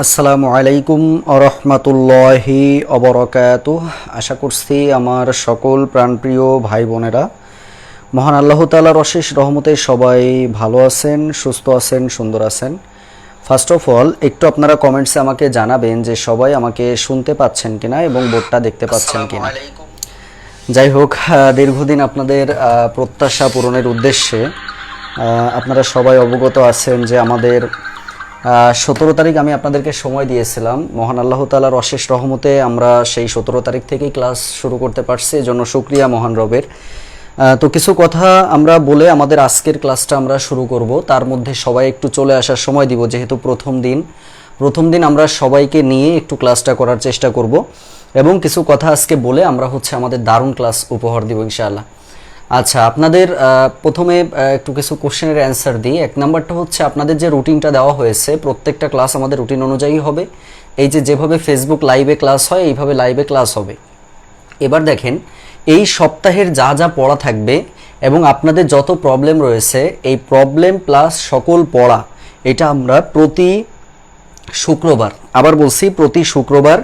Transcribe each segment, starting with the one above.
আসসালামু আলাইকুম আরহামাতুল্লাহি অবরকাতুহ। আশা করছি আমার সকল প্রাণপ্রিয় ভাই বোনেরা মহান আল্লাহ তাআলার অশেষ রহমতে সবাই ভালো আছেন, সুস্থ আছেন, সুন্দর আছেন। ফার্স্ট অফ অল একটু আপনারা কমেন্টসে আমাকে জানাবেন যে সবাই আমাকে শুনতে পাচ্ছেন কিনা এবং বোর্ডটা দেখতে পাচ্ছেন কিনা। যাই হোক, দীর্ঘদিন আপনাদের প্রত্যাশা পূরণের উদ্দেশ্যে আপনারা সবাই অবগত আছেন যে আমাদের 17 তারিখ আমি আপনাদেরকে সময় দিয়েছিলাম। মহান আল্লাহ তাআলার অশেষ রহমতে আমরা সেই 17 তারিখ থেকেই ক্লাস শুরু করতে পারছি, এজন্য শুকরিয়া মহান রবের। তো কিছু কথা আমরা বলে আমাদের আজকের ক্লাসটা আমরা শুরু করব। তার মধ্যে সবাই একটু চলে আসার সময় দিব, যেহেতু প্রথম দিন আমরা সবাইকে নিয়ে একটু ক্লাসটা করার চেষ্টা করব এবং কিছু কথা আজকে বলে আমরা আমাদের দারুণ ক্লাস উপহার দিব ইনশাআল্লাহ। আচ্ছা, আপনাদের প্রথমে একটু কিছু কোশ্চেনের অ্যান্সার দিই। এক নাম্বারটা হচ্ছে আপনাদের যে রুটিনটা দেওয়া হয়েছে, প্রত্যেকটা ক্লাস আমাদের রুটিন অনুযায়ী হবে। এই যেভাবে ফেসবুক লাইভে ক্লাস হয় এইভাবে লাইভে ক্লাস হবে। এবার দেখেন, এই সপ্তাহের যা যা পড়া থাকবে এবং আপনাদের যত প্রবলেম রয়েছে, এই প্রবলেম প্লাস সকল পড়া এটা আমরা প্রতি শুক্রবার, আবার বলছি প্রতি শুক্রবার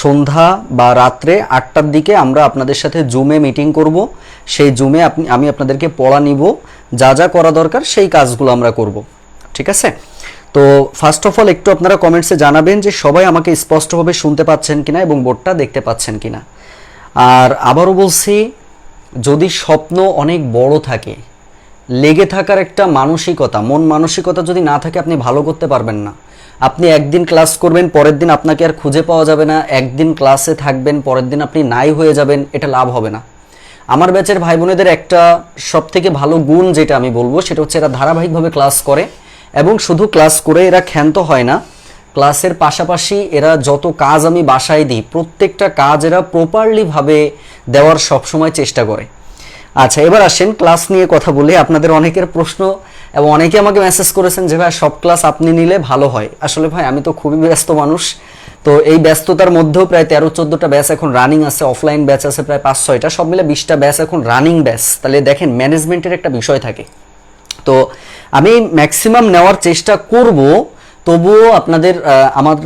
সন্ধ্যা বা রাত্রে 8টার দিকে আমরা আপনাদের সাথে জুমে মিটিং করব। সেই জুমে আমি আপনাদেরকে পড়া নিব, যা যা করা দরকার সেই কাজগুলো আমরা করব। ঠিক আছে? তো ফার্স্ট অফ অল একটু আপনারা কমেন্টসে জানাবেন যে সবাই আমাকে স্পষ্টভাবে শুনতে পাচ্ছেন কিনা এবং বোর্ডটা দেখতে পাচ্ছেন কিনা। আর আবারও বলছি, যদি স্বপ্ন অনেক বড় থাকে, লেগে থাকার একটা মানসিকতা, মন মানসিকতা যদি না থাকে, আপনি ভালো করতে পারবেন না। আপনি একদিন ক্লাস করবেন, পরের দিন আপনাকে আর খুঁজে পাওয়া যাবে না। একদিন ক্লাসে থাকবেন, পরের দিন আপনি নাই হয়ে যাবেন, এটা লাভ হবে না। আমার ব্যাচের ভাই বোনেদের একটা সবথেকে ভালো গুণ যেটা আমি বলবো, সেটা হচ্ছে এরা ধারাবাহিকভাবে ক্লাস করে এবং শুধু ক্লাস করে এরা ক্ষান্ত হয় না। ক্লাসের পাশাপাশি এরা যত কাজ আমি বাসায় দিই, প্রত্যেকটা কাজ এরা প্রপারলিভাবে দেওয়ার সবসময় চেষ্টা করে। আচ্ছা, এবার আসেন ক্লাস নিয়ে কথা বলি। আপনাদের অনেকের প্রশ্ন এবং অনেকে আমাকে মেসেজ করেছেন যে ভাই সব ক্লাস আপনি নিলে ভালো হয়। আসলে ভাই আমি তো খুবই ব্যস্ত মানুষ, তো এই ব্যস্ততার মধ্যেও প্রায় 13-14টা ব্যাচ এখন রানিং আছে, অফলাইন ব্যাচ আছে প্রায় 5-6টা, সব মিলে 20টা ব্যাচ এখন রানিং ব্যাচ। তাহলে দেখেন, ম্যানেজমেন্টের একটা বিষয় থাকে। তো আমি ম্যাক্সিমাম নেওয়ার চেষ্টা করব, তবুও আপনাদের আমার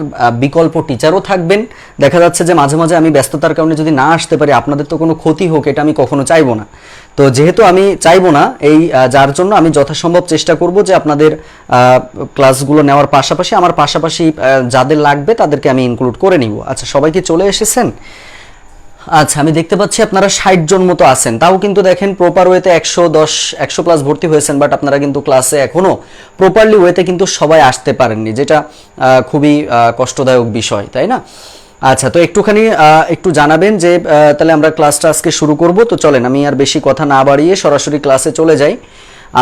বিকল্প টিচারও থাকবেন। দেখা যাচ্ছে যে মাঝে মাঝে আমি ব্যস্ততার কারণে যদি না আসতে পারি, আপনাদের তো কোনো ক্ষতি হোক এটা আমি কখনো চাইবো না। তো যেহেতু আমি চাইবো না, যার জন্য আমি যথাসম্ভব চেষ্টা করব যে আপনাদের ক্লাসগুলো নেওয়ার পাশাপাশি আমার পাশাপাশি যাদের লাগবে তাদেরকে আমি ইনক্লুড করে নিব। আচ্ছা, সবাই কি চলে এসেছেন? আচ্ছা, আমি দেখতে পাচ্ছি আপনারা 60 জন মতো আছেন। তাও কিন্তু দেখেন প্রপার ওয়েতে 110-100 প্লাস ভর্তি হয়েছেন, বাট আপনারা কিন্তু ক্লাসে এখনো প্রপারলি ওয়েতে কিন্তু সবাই আসতে পারেননি, যেটা খুবই কষ্টদায়ক বিষয়, তাই না? আচ্ছা, তো একটুখানি একটু জানাবেন যে তাহলে আমরা ক্লাসটা আজকে শুরু করব। তো চলেন, আমি আর বেশি কথা না বাড়িয়ে সরাসরি ক্লাসে চলে যাই।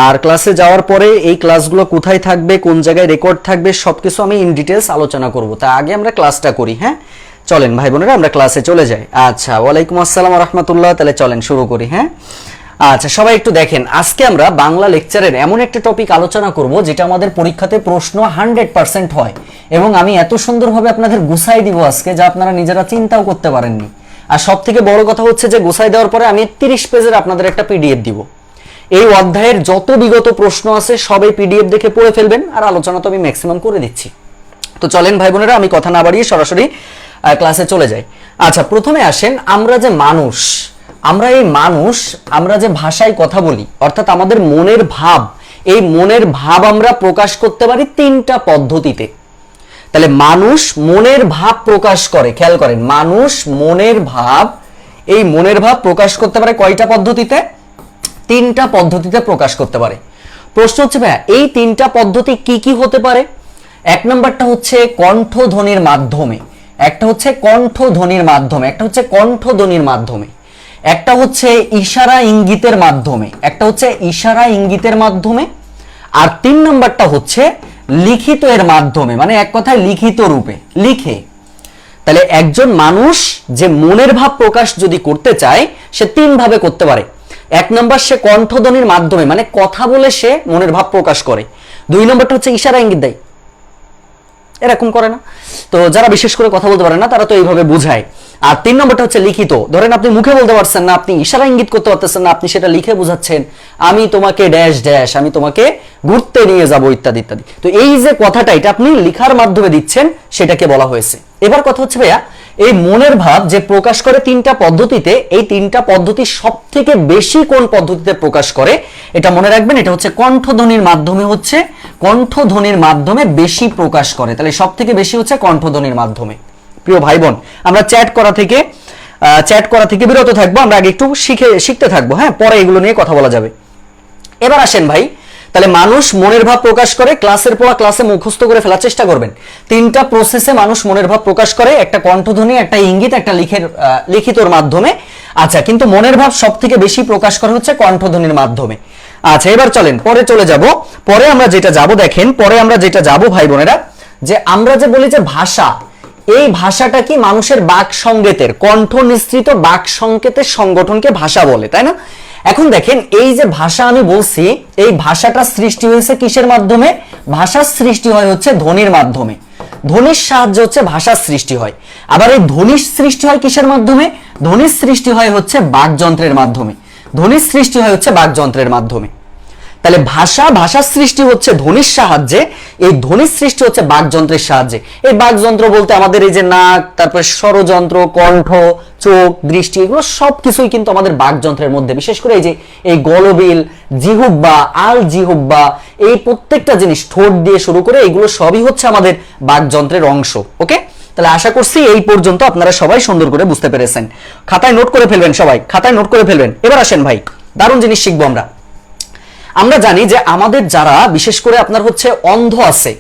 আর ক্লাসে যাওয়ার পরে এই ক্লাসগুলো কোথায় থাকবে, কোন জায়গায় রেকর্ড থাকবে, সবকিছু আমি ইন ডিটেলস আলোচনা করব। তা আগে আমরা ক্লাসটা করি। হ্যাঁ, চলেন ভাই বোনেরা আমরা ক্লাসে চলে যাই। আচ্ছা, ওয়ালাইকুম আসসালাম রাহমাতুল্লাহ। তাহলে চলেন শুরু করি। হ্যাঁ, আচ্ছা, সবাই একটু দেখেন, আজকে আমরা বাংলা লেকচারের এমন একটা টপিক আলোচনা করব যেটা আমাদের পরীক্ষাতে প্রশ্ন 100% হয় এবং আমি এত সুন্দরভাবে আপনাদের গুছাই দিব আজকে, যা আপনারা নিজেরা চিন্তাও করতে পারেননি। আর সব থেকে বড় কথা হচ্ছে যে গুছাই দেওয়ার পরে আমি 30 পেজের আপনাদের একটা পিডিএফ দিব। এই অধ্যায়ের যত বিগত প্রশ্ন আছে সবাই পিডিএফ দেখে পড়ে ফেলবেন, আর আলোচনা তো আমি ম্যাক্সিমাম করে দিচ্ছি। তো চলেন ভাই বোনেরা, আমি কথা না বাড়িয়ে সরাসরি ক্লাসে চলে যাই। আচ্ছা, প্রথমে আসেন, আমরা যে মানুষ, আমরা যে ভাষায় কথা বলি, অর্থাৎ আমাদের মনের ভাব, এই মনের ভাব আমরা প্রকাশ করতে পারি 3টা পদ্ধতিতে। তাহলে মানুষ মনের ভাব প্রকাশ করে, খেয়াল করেন, মানুষ মনের ভাব, এই মনের ভাব প্রকাশ করতে পারে কয়টা পদ্ধতিতে? 3টা পদ্ধতিতে প্রকাশ করতে পারে। প্রশ্ন হচ্ছে ভাইয়া, এই 3টা পদ্ধতি কি কি হতে পারে? এক নম্বরটা হচ্ছে কণ্ঠধ্বনির মাধ্যমে, একটা হচ্ছে কণ্ঠধ্বনির মাধ্যমে, একটা হচ্ছে কণ্ঠধ্বনির মাধ্যমে, একটা হচ্ছে ইশারা ইঙ্গিতের মাধ্যমে, একটা হচ্ছে ইশারা ইঙ্গিতের মাধ্যমে, আর 3 নম্বরটা হচ্ছে লিখিত এর মাধ্যমে, মানে এক কথায় লিখিত রূপে লিখে। তাহলে একজন মানুষ যে মনের ভাব প্রকাশ যদি করতে চায়, সে 3 ভাবে করতে পারে। 1 নম্বর, সে কণ্ঠধ্বনির মাধ্যমে, মানে কথা বলে সে মনের ভাব প্রকাশ করে। 2 নম্বরটা হচ্ছে ইশারা ইঙ্গিত দেয়। এরকম করে না? তো যারা বিশেষ করে কথা বলতে পারে না তারা তো এইভাবে বুঝায়। আর 3 নম্বরটা হচ্ছে লিখিত। ধরেন আপনি মুখে বলতে পারছেন না, আপনি ইশারা ইঙ্গিত করতে পারতেছেন না, আপনি সেটা লিখে বুঝাচ্ছেন, আমি তোমাকে ড্যাশ ড্যাশ, আমি তোমাকে ঘুরতে নিয়ে যাব, ইত্যাদি ইত্যাদি। তো এই যে কথাটা, এটা আপনি লিখার মাধ্যমে দিচ্ছেন, সেটাকে বলা হয়েছে। এবার কথা হচ্ছে ভাইয়া, এই মনের ভাব যে প্রকাশ করে 3টা পদ্ধতিতে, এই 3টা পদ্ধতি সব থেকে বেশি কোন পদ্ধতিতে প্রকাশ করে এটা মনে রাখবেন, এটা হচ্ছে কণ্ঠধ্বনির মাধ্যমে, হচ্ছে কণ্ঠধ্বনির মাধ্যমে বেশি প্রকাশ করে। তাহলে সব থেকে বেশি হচ্ছে কণ্ঠধ্বনির মাধ্যমে। প্রিয় ভাই বোন, আমরা চ্যাট করা থেকে বিরত থাকবো, আমরা আগে একটু শিখতে থাকবো, হ্যাঁ, পরে এগুলো নিয়ে কথা বলা যাবে। এবার আসেন ভাই, তাহলে মানুষ মনের ভাব প্রকাশ করে, ক্লাসের পড়া ক্লাসে মুখস্থ করে ফেলার চেষ্টা করবেন। 3টা প্রসেসে মানুষ মনের ভাব প্রকাশ করে, একটা কণ্ঠধ্বনি, একটা ইঙ্গিত, একটা লিখিতর মাধ্যমে। আচ্ছা, কিন্তু মনের ভাব সব থেকে বেশি প্রকাশ করে হচ্ছে কণ্ঠধ্বনির মাধ্যমে। আচ্ছা, এবার চলেন পরে চলে যাব। পরে আমরা যেটা যাব, দেখেন পরে আমরা যেটা যাব ভাই বোনেরা, যে আমরা যে বলি যে ভাষা, এই ভাষাটা কি মানুষের বাক সংকেতের, কণ্ঠ নিঃসৃত বাক সংকেতের সংগঠনকে ভাষা বলে, তাই না? এখন দেখেন, এই যে ভাষা আমি বলছি, এই ভাষাটা সৃষ্টি হয়েছে কিসের মাধ্যমে? ভাষার সৃষ্টি হয় হচ্ছে ধ্বনির মাধ্যমে। ধ্বনির সাহায্যে হচ্ছে ভাষার সৃষ্টি হয়। আবার এই ধ্বনির সৃষ্টি হয় কিসের মাধ্যমে? ধ্বনির সৃষ্টি হয় হচ্ছে বাকযন্ত্রের মাধ্যমে। ধ্বনির সৃষ্টি হয় হচ্ছে বাকযন্ত্রের মাধ্যমে। তাহলে ভাষার সৃষ্টি হচ্ছে ধ্বনির সাহায্যে, এই ধ্বনির সৃষ্টি হচ্ছে বাকযন্ত্রের সাহায্যে। এই বাকযন্ত্র বলতে আমাদের এই যে নাক, তারপর স্বরযন্ত্র, কণ্ঠ, চোখ, দৃষ্টি, এগুলো সবকিছুই কিন্তু আমাদের বাকযন্ত্রের মধ্যে। বিশেষ করে এই যে এই গলবিল, জিহুব্বা, আল জিহুব্বা, এই প্রত্যেকটা জিনিস, ঠোঁট দিয়ে শুরু করে, এগুলো সবই হচ্ছে আমাদের বাকযন্ত্রের অংশ। ওকে, তাহলে আশা করছি এই পর্যন্ত আপনারা সবাই সুন্দর করে বুঝতে পেরেছেন। খাতায় নোট করে ফেলবেন, সবাই খাতায় নোট করে ফেলবেন। এবার আসেন ভাই, দারুণ জিনিস শিখবো আমরা জানি যে আমাদের যারা বিশেষ করে আপনার হচ্ছে অন্ধ আছে,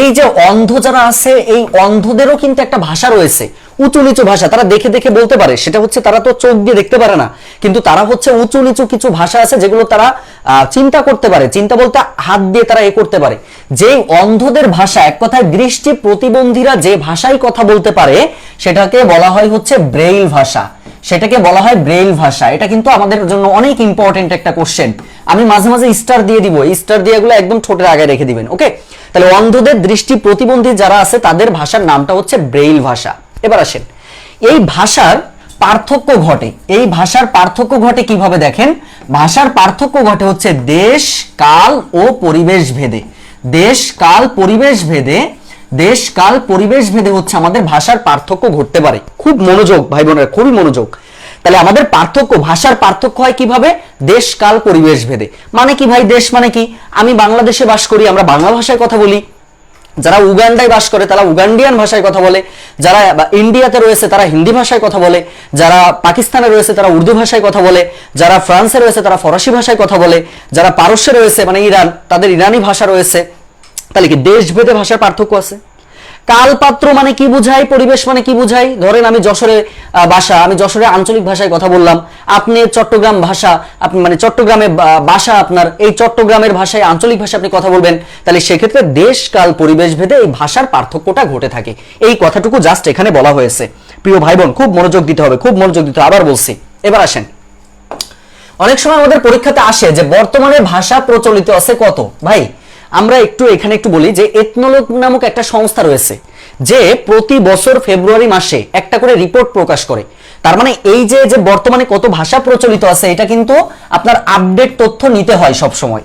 এই যে অন্ধ যারা আছে, এই অন্ধদেরও কিন্তু একটা ভাষা রয়েছে, উঁচু নিচু ভাষা। তারা দেখে দেখে বলতে পারে, সেটা হচ্ছে তারা তো চোখ দিয়ে দেখতে পারে না, কিন্তু তারা হচ্ছে উঁচু নিচু কিছু ভাষা আছে যেগুলো তারা চিন্তা করতে পারে। চিন্তা বলতে হাত দিয়ে তারা করতে পারে। যেই অন্ধদের ভাষা, এক কথায় দৃষ্টি প্রতিবন্ধীরা যে ভাষায় কথা বলতে পারে, সেটাকে বলা হয় হচ্ছে ব্রেইল ভাষা। সেটাকে বলা হয় ব্রেইল ভাষা। এটা কিন্তু আমাদের জন্য অনেক ইম্পর্টেন্ট একটা কোশ্চেন। আমি মাঝে মাঝে স্টার দিয়ে দিব, স্টার দিয়ে এগুলো একদম ঠোঁটের আগে রেখে দিবেন। ওকে, তাহলে অন্ধদের দৃষ্টি প্রতিবন্ধী যারা আছে তাদের ভাষার নামটা হচ্ছে ব্রেইল ভাষা। এবার আসেন, এই ভাষার পার্থক্য ঘটে। এই ভাষার পার্থক্য ঘটে কিভাবে? দেখেন, ভাষার পার্থক্য ঘটে হচ্ছে দেশ, কাল ও পরিবেশ ভেদে। দেশ, কাল, পরিবেশ ভেদে, দেশ, কাল, পরিবেশ ভেদে হচ্ছে আমাদের ভাষার পার্থক্য ঘটতে পারে। খুব মনোযোগ ভাই বোনেরা, খুবই মনোযোগ। তাহলে আমাদের পার্থক্য, ভাষার পার্থক্য হয় কিভাবে? দেশ, কাল, পরিবেশ ভেদে। মানে কি ভাই? দেশ মানে কি? আমি বাংলাদেশে বাস করি, আমরা বাংলা ভাষায় কথা বলি। যারা উগান্ডায় বাস করে তারা উগান্ডিয়ান ভাষায় কথা বলে। যারা ইন্ডিয়াতে রয়েছে তারা হিন্দি ভাষায় কথা বলে। যারা পাকিস্তানে রয়েছে তারা উর্দু ভাষায় কথা বলে। যারা ফ্রান্সে রয়েছে তারা ফরাসি ভাষায় কথা বলে। যারা পারস্যে রয়েছে মানে ইরান, তাদের ইরানি ভাষা রয়েছে। তাহলে কি দেশ ভেদে ভাষার পার্থক্য আছে? কালপাত্র মানে কি বুঝাই, পরিবেশ মানে কি বুঝাই? ধরেন আমি যশোরে ভাষা, আমি যশোরে আঞ্চলিক ভাষায় কথা বললাম, আপনি চট্টগ্রাম ভাষা, আপনি মানে চট্টগ্রামে ভাষা, আপনার এই চট্টগ্রামের ভাষায়, আঞ্চলিক ভাষায় আপনি কথা বলবেন। তাহলে সেক্ষেত্রে দেশ, কাল, পরিবেশ ভেদে এই ভাষার পার্থক্যটা ঘটে থাকে। এই কথাটুকু জাস্ট এখানে বলা হয়েছে। প্রিয় ভাই বোন, খুব মনোযোগ দিতে হবে, খুব মনোযোগ দিতে হবে। আবার বলছি, এবার আসেন, অনেক সময় আমাদের পরীক্ষাতে আসে যে বর্তমানে ভাষা প্রচলিত আছে কত। ভাই আমরা এখানে একটু বলি যে এথনোলগ নামক একটা সংস্থা রয়েছে, যে প্রতি বছর ফেব্রুয়ারি মাসে একটা করে রিপোর্ট প্রকাশ করে। তার মানে এই যে বর্তমানে কত ভাষা প্রচলিত আছে, এটা কিন্তু আপনার আপডেট তথ্য নিতে হয় সব সময়।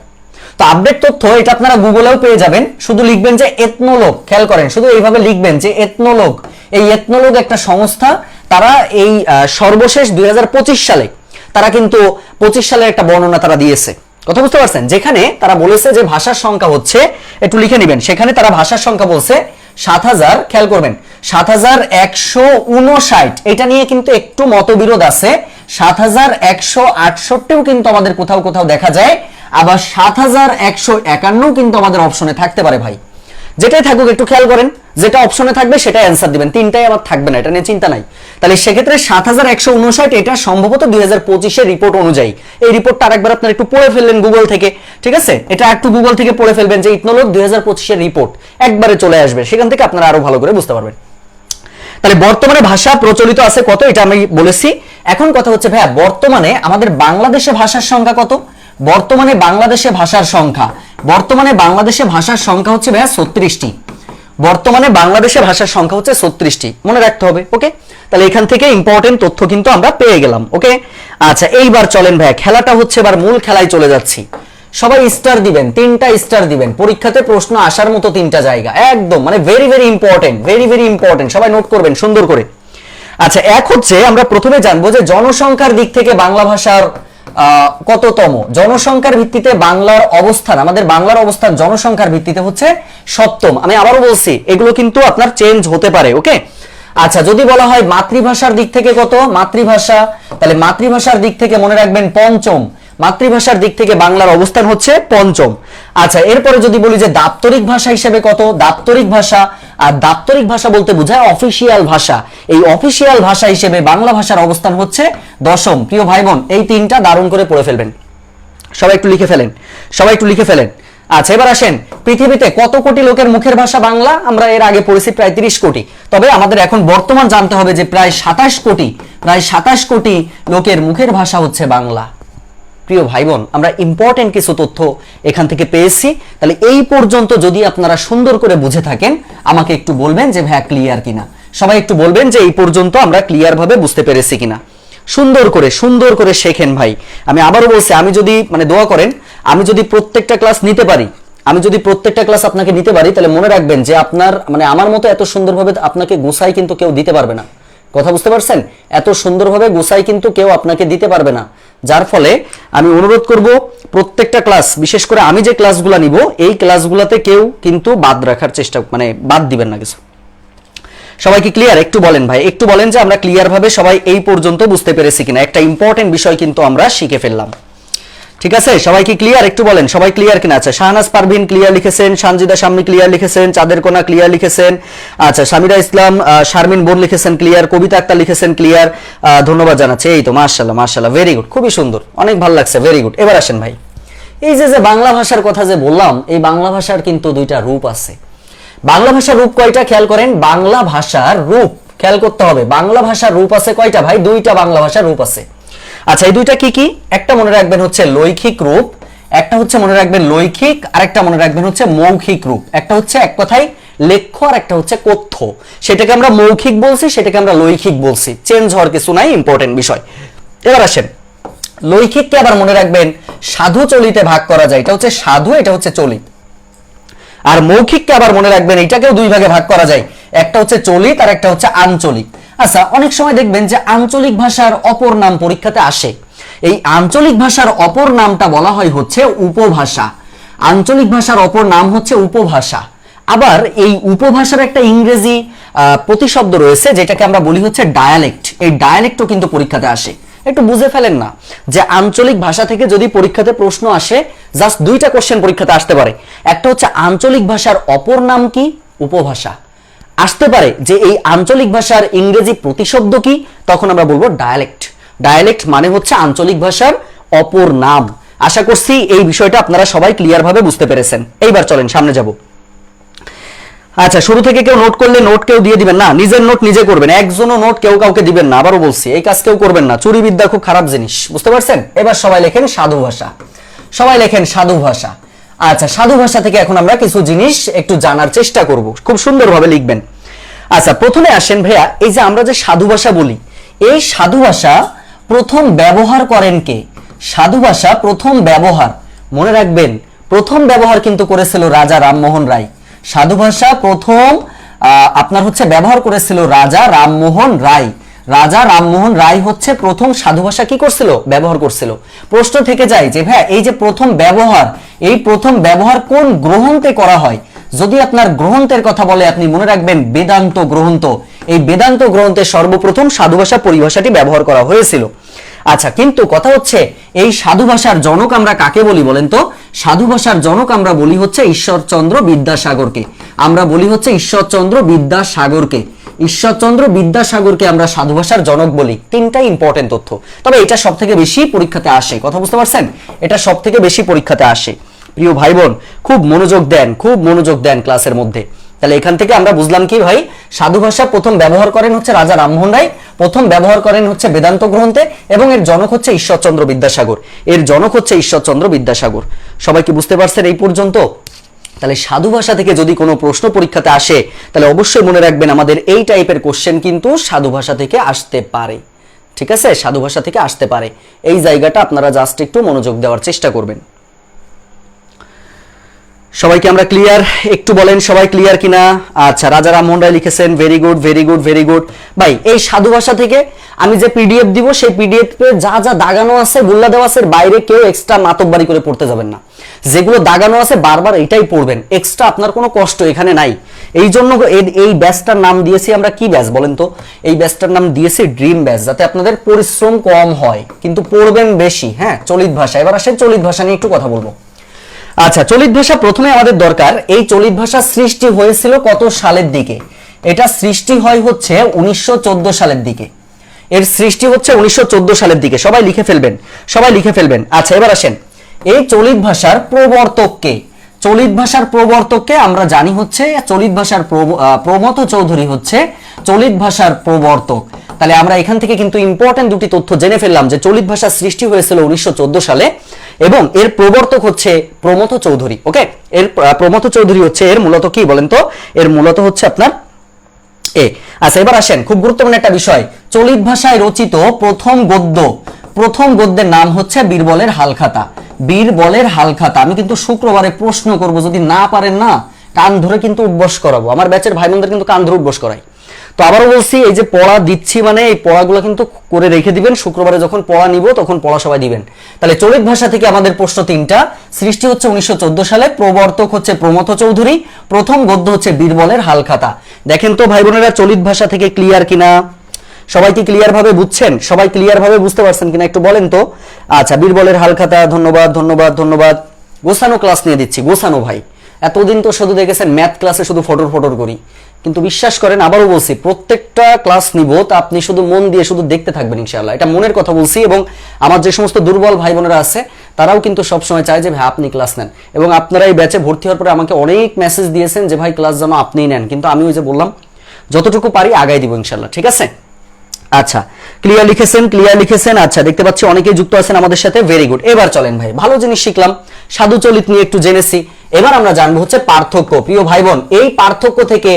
তো আপডেট তথ্য এটা আপনারা গুগলেও পেয়ে যাবেন। শুধু লিখবেন যে এথনোলগ, খেয়াল করেন, শুধু এইভাবে লিখবেন যে এথনোলগ। এই এথনোলগ একটা সংস্থা, তারা এই সর্বশেষ 2025 সালে তারা কিন্তু 25 সালের একটা বর্ণনা তারা দিয়েছে। কথা বুঝতে পারছেন? যেখানে তারা বলেছে যে ভাষার সংখ্যা হচ্ছে, একটু লিখে নেবেন, সেখানে তারা ভাষার সংখ্যা বলছে 7000, খেয়াল করবেন 7159। এটা নিয়ে কিন্তু একটু মতবিরোধ আছে। 7168ও কিন্তু আমাদের কোথাও কোথাও দেখা যায়, আবার 7151 কিন্তু আমাদের অপশনে থাকতে পারে। ভাই যেটাই থাকুক একটু খেয়াল করেন, যেটা অপশনে থাকবে সেটাই অ্যান্সার দিবেন, তিনটাই আবার থাকবে না, এটা নিয়ে চিন্তা নাই। তাহলে সেক্ষেত্রে 7159 এটা সম্ভবত 2025 রিপোর্ট অনুযায়ী। এই রিপোর্টটা আরেকবার আপনারা একটু পড়ে ফেললেন গুগল থেকে, ঠিক আছে? এটা একটু গুগল থেকে পড়ে ফেলবেন যে ইথনোলগ 2025 রিপোর্ট একবারে চলে আসবে, সেখান থেকে আপনারা আরো ভালো করে বুঝতে পারবেন। তাহলে বর্তমানে ভাষা প্রচলিত আছে কত, এটা আমি বলেছি। এখন কথা হচ্ছে ভাইয়া, বর্তমানে আমাদের বাংলাদেশে ভাষার সংখ্যা কত? বর্তমানে বাংলাদেশে ভাষার সংখ্যা হচ্ছে ভাইয়া 36টি। বর্তমানে বাংলাদেশে ভাষার সংখ্যা হচ্ছে 36টি, মনে রাখতে হবে। ওকে, তাহলে এখান থেকে ইম্পর্টেন্ট তথ্য কিন্তু আমরা পেয়ে গেলাম। ওকে, আচ্ছা এইবার চলেন ভাই, খেলাটা হচ্ছে এবার মূল খেলায় চলে যাচ্ছি। সবাই স্টার দিবেন, 3টা স্টার দিবেন। পরীক্ষাতে প্রশ্ন আসার মতো 3টা জায়গা, একদম মানে very very important, very very important, সবাই নোট করবেন সুন্দর করে। আচ্ছা, এক হচ্ছে আমরা প্রথমে জানবো যে জনসংখ্যার দিক থেকে বাংলা ভাষার কততম, জনসংখ্যার ভিত্তিতে বাংলার অবস্থান, আমাদের বাংলার অবস্থান জনসংখ্যার ভিত্তিতে হচ্ছে 7ম। আমি আবারও বলছি এগুলো কিন্তু আপনার চেঞ্জ হতে পারে। ওকে, আচ্ছা যদি বলা হয় মাতৃভাষার দিক থেকে কত, মাতৃভাষা, তাহলে মাতৃভাষার দিক থেকে মনে রাখবেন 5ম, মাতৃভাষার দিক থেকে বাংলার অবস্থান হচ্ছে 5ম। আচ্ছা এরপরে যদি বলি যে দাপ্তরিক ভাষা হিসেবে কত, দাপ্তরিক ভাষা, আর দাপ্তরিক ভাষা বলতে বোঝায় অফিসিয়াল ভাষা, এই অফিসিয়াল ভাষা হিসেবে বাংলা ভাষার অবস্থান হচ্ছে 10ম। প্রিয় ভাই বোন, এই 3টা দারুণ করে পড়ে ফেলবেন, সবাই একটু লিখে ফেলেন, সবাই একটু লিখে ফেলেন। আচ্ছা এবার আসেন, পৃথিবীতে কত কোটি লোকের মুখের ভাষা বাংলা? আমরা এর আগে পড়েছি প্রায় 30 কোটি, তবে আমাদের এখন বর্তমান জানতে হবে যে প্রায় 27 কোটি, প্রায় 27 কোটি লোকের মুখের ভাষা হচ্ছে বাংলা। প্রিয় ভাই বোন, আমরা ইম্পর্টেন্ট কিছু তথ্য এখান থেকে পেয়েছি। তাহলে এই পর্যন্ত যদি আপনারা সুন্দর করে বুঝে থাকেন, আমাকে একটু বলবেন যে ভাই ক্লিয়ার কিনা। সবাই একটু বলবেন যে এই পর্যন্ত আমরা ক্লিয়ার ভাবে বুঝতে পেরেছি কিনা। সুন্দর করে শেখেন ভাই। আমি আবারও বলছি, আমি যদি মানে দোয়া করেন, আমি যদি প্রত্যেকটা ক্লাস নিতে পারি, আমি যদি প্রত্যেকটা ক্লাস আপনাকে নিতে পারি, তাহলে মনে রাখবেন যে আপনার মানে আমার মতো এত সুন্দরভাবে আপনাকে গোছাই কিন্তু কেউ দিতে পারবে না। কথা বুঝতে পারছেন? এত সুন্দরভাবে গোছাই কিন্তু কেউ আপনাকে দিতে পারবে না। যার ফলে আমি অনুরোধ করব প্রত্যেকটা ক্লাস, বিশেষ করে আমি যে ক্লাসগুলো নিব, এই ক্লাসগুলোতে কেউ কিন্তু বাদ রাখার চেষ্টা, মানে বাদ দিবেন না কিছু। সবাই কি ক্লিয়ার? একটু বলেন ভাই, একটু বলেন যে আমরা ক্লিয়ার ভাবে সবাই এই পর্যন্ত বুঝতে পেরেছি কিনা। একটা ইম্পর্টেন্ট বিষয় কিন্তু আমরা শিখে ফেললাম। ঠিক আছে, সবাই কি ক্লিয়ার? একটু বলেন সবাই ক্লিয়ার কিনা। আচ্ছা, শাহনাজ পারভিন ক্লিয়ার লিখেছেন, সানজিদা শাম্মী ক্লিয়ার লিখেছেন, চাঁদের কোনা ক্লিয়ার লিখেছেন, আচ্ছা সামিরা ইসলাম, শারমিন বোন লিখেছেন ক্লিয়ার, কবিতা আক্তার লিখেছেন ক্লিয়ার, ধন্যবাদ জানাচ্ছি। এই তো মাশাআল্লাহ মাশাআল্লাহ, ভেরি গুড, খুবই সুন্দর, অনেক ভালো লাগছে, ভেরি গুড। এবার আসেন ভাই, এই যে বাংলা ভাষার কথা যে বললাম, এই বাংলা ভাষার কিন্তু 2টা রূপ আছে। বাংলা ভাষার রূপ কয়টা খেয়াল করেন, বাংলা ভাষার রূপ খেয়াল করতে হবে। বাংলা ভাষার রূপ আছে কয়টা ভাই? 2টা বাংলা ভাষার রূপ আছে। আচ্ছা এই 2টা কি কি? একটা মনে রাখবেন হচ্ছে লৈখিক রূপ, একটা হচ্ছে মনে রাখবেন লৈখিক, আর একটা মনে রাখবেন হচ্ছে মৌখিক রূপ। একটা হচ্ছে এক কথায় লেখ্য, আর একটা হচ্ছে কথ্য। সেটাকে আমরা মৌখিক বলছি, সেটাকে আমরা লৈখিক বলছি, চেঞ্জ হওয়ার কিছু নাই, ইম্পর্টেন্ট বিষয়। এবার আসেন, লৈখিককে আবার মনে রাখবেন সাধু চলিতে ভাগ করা যায়, এটা হচ্ছে সাধু, এটা হচ্ছে চলিত। আর মৌখিককে আবার মনে রাখবেন এটাকেও 2 ভাগে ভাগ করা যায়, একটা হচ্ছে চলিত আর একটা হচ্ছে আঞ্চলিক। আচ্ছা অনেক সময় দেখবেন যে আঞ্চলিক ভাষার অপর নাম পরীক্ষাতে আসে, এই আঞ্চলিক ভাষার অপর নামটা বলা হয় হচ্ছে উপভাষা। আঞ্চলিক ভাষার অপর নাম হচ্ছে উপভাষা। আবার এই উপভাষার একটা ইংরেজি প্রতিশব্দ রয়েছে, যেটাকে আমরা বলি হচ্ছে ডায়ালেক্ট। এই ডায়ালেক্টও কিন্তু পরীক্ষাতে আসে। একটু বুঝে ফেলেন না যে আঞ্চলিক ভাষা থেকে যদি পরীক্ষাতে প্রশ্ন আসে, জাস্ট 2টা কোশ্চেন পরীক্ষাতে আসতে পারে। একটা হচ্ছে আঞ্চলিক ভাষার অপর নাম কি, উপভাষা। আসতে পারে যে এই আঞ্চলিক ভাষার ইংরেজি প্রতিশব্দ কি, তখন আমরা বলবো ডায়ালেক্ট। ডায়ালেক্ট মানে হচ্ছে আঞ্চলিক ভাষার অপর নাম। আশা করছি এই বিষয়টা আপনারা সবাই ক্লিয়ার ভাবে বুঝতে পেরেছেন। এইবার চলেন সামনে যাব। আচ্ছা, শুরু থেকে কেউ নোট করলে নোট কেউ দিয়ে দিবেন না, নিজের নোট নিজে করবেন, একজনও নোট কেউ কাউকে দিবেন না। আবারও বলছি, এই কাজ কেউ করবেন না, চুরি বিদ্যা খুব খারাপ জিনিস, বুঝতে পারছেন? এবার সবাই লেখেন সাধু ভাষা, সবাই লেখেন সাধু ভাষা। আচ্ছা, সাধু ভাষা থেকে এখন আমরা কিছু জিনিস একটু জানার চেষ্টা করব, খুব সুন্দরভাবে লিখবেন। আচ্ছা, প্রথমে আসেন ভাইয়া, এই যে আমরা যে সাধু ভাষা বলি, এই সাধু ভাষা প্রথম ব্যবহার করেন কে? সাধু ভাষা প্রথম ব্যবহার, মনে রাখবেন, প্রথম ব্যবহার কিন্তু করেছিল রাজা রামমোহন রায়। সাধু ভাষা প্রথম আপনার হচ্ছে ব্যবহার করেছিল রাজা রামমোহন রায়। রাজা রামমোহন রায় হচ্ছে প্রথম সাধু ভাষা কি করছিল? ব্যবহার করছিল। প্রশ্ন থেকে যায় যে ভাই এই যে প্রথম ব্যবহার, এই প্রথম ব্যবহার কোন গ্রন্থে করা হয়? যদি আপনার গ্রন্থের কথা বলে, আপনি মনে রাখবেন বেদান্ত গ্রন্থ। এই বেদান্ত গ্রন্থে সর্বপ্রথম সাধু ভাষা পরিভাষাটি ব্যবহার করা হয়েছিল। আচ্ছা, কিন্তু কথা হচ্ছে এই সাধু ভাষার জনক আমরা কাকে বলি বলেন তো? সাধু ভাষার জনক আমরা বলি হচ্ছে ঈশ্বরচন্দ্র বিদ্যাসাগরকে। আমরা বলি হচ্ছে ঈশ্বরচন্দ্র বিদ্যাসাগরকে। ঈশ্বরচন্দ্র বিদ্যাসাগরকে আমরা সাধু ভাষার জনক বলি। 3টাই ইম্পর্টেন্ট তথ্য, তবে এটা সব থেকে বেশি পরীক্ষাতে আসে। কথা বুঝতে পারছেন? এটা সব থেকে বেশি পরীক্ষাতে আসে। প্রিয় ভাই বোন, খুব মনোযোগ দেন, খুব মনোযোগ দেন ক্লাসের মধ্যে। তাহলে এখান থেকে আমরা বুঝলাম কি ভাই, সাধু ভাষা প্রথম ব্যবহার করেন হচ্ছে রাজা রামমোহন রায়, প্রথম ব্যবহার করেন হচ্ছে বেদান্ত গ্রন্থে, এবং এর জনক হচ্ছে ঈশ্বরচন্দ্র বিদ্যাসাগর। এর জনক হচ্ছে ঈশ্বরচন্দ্র বিদ্যাসাগর। সবাই কি বুঝতে পারছেন এই পর্যন্ত? তাহলে সাধু ভাষা থেকে যদি কোনো প্রশ্ন পরীক্ষাতে আসে তাহলে অবশ্যই মনে রাখবেন আমাদের এই টাইপের কোশ্চেন কিন্তু সাধু ভাষা থেকে আসতে পারে। ঠিক আছে, সাধু ভাষা থেকে আসতে পারে, এই জায়গাটা আপনারা জাস্ট একটু মনোযোগ দেওয়ার চেষ্টা করবেন। সবাইকে আমরা ক্লিয়ার? একটু বলেন সবাই ক্লিয়ার কিনা? আচ্ছা, রাজা রামমোহন রায় লিখেছেন very good very good very good. ভাই এই সাধু ভাষা থেকে আমি যে পিডিএফ দিব সেই পিডিএফ এ যা যা দাগানো আছে, গুল্লা দেওয়া আছে, বাইরে কেউ এক্সট্রা মাতব্বারি করে পড়তে যাবেন না। যেগুলো দাগানো আছে বারবার এটাই পড়বেন, এক্সট্রা আপনার কোনো কষ্ট এখানে নাই। এই জন্য এই ব্যাচটার নাম দিয়েছি আমরা কি ব্যাচ বলেন তো? এই ব্যাচটার নাম দিয়েছি ড্রিম ব্যাচ, যাতে আপনাদের পরিশ্রম কম হয় কিন্তু পড়বেন বেশি। হ্যাঁ, চলিত ভাষা। এবার আসেন চলিত ভাষা নিয়ে একটু কথা বলবো। আচ্ছা, চলিত ভাষা প্রথমে আমাদের দরকার, এই চলিত ভাষা সৃষ্টি হয়েছিল কত সালের দিকে? এটা সৃষ্টি হয় হচ্ছে 1914 সালের দিকে। এর সৃষ্টি হচ্ছে 1914 সালের দিকে। সবাই লিখে ফেলবেন, সবাই লিখে ফেলবেন। আচ্ছা, এবার আসেন এই চলিত ভাষার প্রবর্তককে। চলিত ভাষার প্রবর্তককে আমরা জানি হচ্ছে চলিত ভাষার প্রমথ চৌধুরী হচ্ছে চলিত ভাষার প্রবর্তক। তাহলে আমরা এখান থেকে কিন্তু ইম্পর্টেন্ট দুটি তথ্য জেনে ফেললাম যে চলিত ভাষা সৃষ্টি হয়েছিল 1914 সালে এবং এর প্রবর্তক হচ্ছে প্রমথ চৌধুরী। ওকে, এর প্রমথ চৌধুরী হচ্ছে এর মূলত কি বলেন তো? এর মূলত হচ্ছে আপনার এ। আচ্ছা, এবার আসেন খুব গুরুত্বপূর্ণ একটা বিষয়, চলিত ভাষায় রচিত প্রথম গদ্যের নাম হচ্ছে বীরবলের হালখাতা। বীরবলের হালখাতা। আমি কিন্তু শুক্রবারে প্রশ্ন করব, যদি না পারেন না কান ধরে কিন্তু উঠবস করাবো। আমার ব্যাচের ভাই বোনদের কিন্তু কান ধরে উঠবস করাই। তো আবারও বলছি, এই যে পড়া দিচ্ছি মানে এই পড়াগুলো কিন্তু করে রেখে দিবেন, শুক্রবারে যখন পড়া নিব তখন পড়া সবাই দিবেন। তাহলে চলিত ভাষা থেকে আমাদের প্রশ্ন তিনটা। সৃষ্টি হচ্ছে 1914 সালে, প্রবর্তক হচ্ছে প্রমথ চৌধুরী, প্রথম গদ্য হচ্ছে বীরবলের হালখাতা। দেখেন তো ভাই বোনেরা চলিত ভাষা থেকে ক্লিয়ার কিনা? সবাই কি ক্লিয়ার ভাবে বুঝছেন? সবাই ক্লিয়ার ভাবে বুঝতে পারছেন কিনা একটু বলেন তো। আচ্ছা, বীরবলের হালখাতা, ধন্যবাদ ধন্যবাদ ধন্যবাদ। গোছানো ক্লাস নিয়ে দিচ্ছি, গোছানো ভাই। এতদিন তো শুধু দেখেছেন ম্যাথ ক্লাসে শুধু ফটর ফটর করি, কিন্তু বিশ্বাস করেন আবারও বলছি প্রত্যেকটা ক্লাস নিব তা আপনি শুধু মন দিয়ে শুধু দেখতে থাকবেন ইনশাআল্লাহ। এটা মনের কথা বলছি। এবং আমার যে সমস্ত দুর্বল ভাই বোনেরা আছে তারাও কিন্তু সবসময় চায় যে ভাই আপনি ক্লাস নেন। এবং আপনারা এই ব্যাচে ভর্তি হওয়ার পরে আমাকে অনেক মেসেজ দিয়েছেন যে ভাই ক্লাস যেন আপনিই নেন, কিন্তু আমি ওই যে বললাম যতটুকু পারি আগাই দিব ইনশাআল্লাহ। ঠিক আছে? আচ্ছা, ক্লিয়ার লিখেছেন, ক্লিয়ার লিখেছেন। আচ্ছা, দেখতে পাচ্ছি অনেকেই যুক্ত আছেন আমাদের সাথে, ভেরি গুড। এবার চলেন ভাই, ভালো জিনিস শিখলাম, সাধু চলিত নিয়ে একটু জেনেছি। এবার আমরা জানবো হচ্ছে পার্থক্য। প্রিয় ভাই বোন, এই পার্থক্য থেকে